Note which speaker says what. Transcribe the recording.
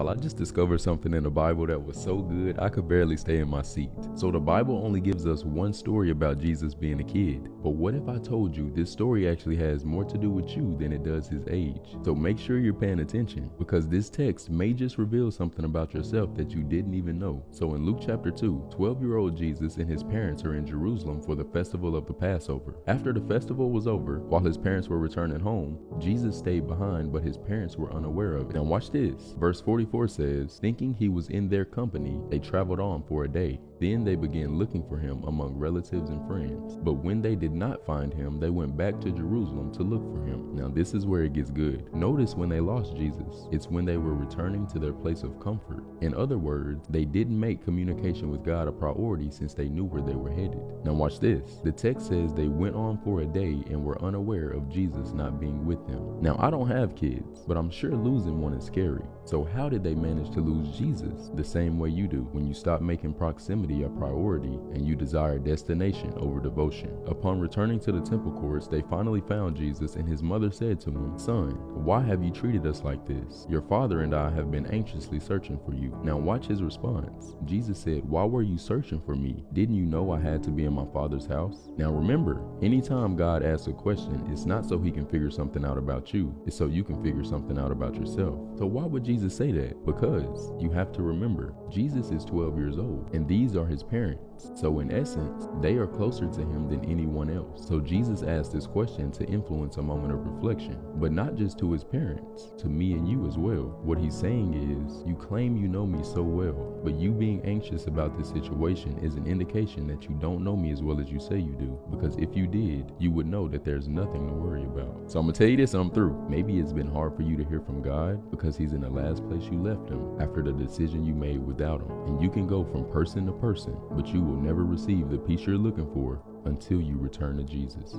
Speaker 1: I just discovered something in the Bible that was so good I could barely stay in my seat. So the Bible only gives us one story about Jesus being a kid. But what if I told you this story actually has more to do with you than it does his age? So make sure you're paying attention, because this text may just reveal something about yourself that you didn't even know. So in Luke chapter 2, 12-year-old Jesus and his parents are in Jerusalem for the festival of the Passover. After the festival was over, while his parents were returning home, Jesus stayed behind, but his parents were unaware of it. Now watch this. Verse 44 says, thinking he was in their company, they traveled on for a day. Then they began looking for him among relatives and friends. But when they did not find him, they went back to Jerusalem to look for him. Now this is where it gets good. Notice when they lost Jesus, it's when they were returning to their place of comfort. In other words, they didn't make communication with God a priority since they knew where they were headed. Now watch this. The text says they went on for a day and were unaware of Jesus not being with them. Now I don't have kids, but I'm sure losing one is scary. So how did they manage to lose Jesus? The same way you do when you stop making proximity a priority and you desire destination over devotion. Upon returning to the temple courts, they finally found Jesus, and his mother said to him, "Son, why have you treated us like this? Your father and I have been anxiously searching for you." Now watch his response. Jesus said, "Why were you searching for me? Didn't you know I had to be in my Father's house?" Now remember, anytime God asks a question, it's not so he can figure something out about you, it's so you can figure something out about yourself. So why would Jesus say that? Because you have to remember, Jesus is 12 years old, and these are his parents. So in essence, they are closer to him than anyone else. So Jesus asked this question to influence a moment of reflection, but not just to his parents, to me and you as well. What he's saying is, you claim you know me so well, but you being anxious about this situation is an indication that you don't know me as well as you say you do. Because if you did, you would know that there's nothing to worry about. So I'm gonna tell you this and I'm through. Maybe it's been hard for you to hear from God because he's in the last place you left him after the decision you made without him. And you can go from person to person, but you will never receive the peace you're looking for until you return to Jesus.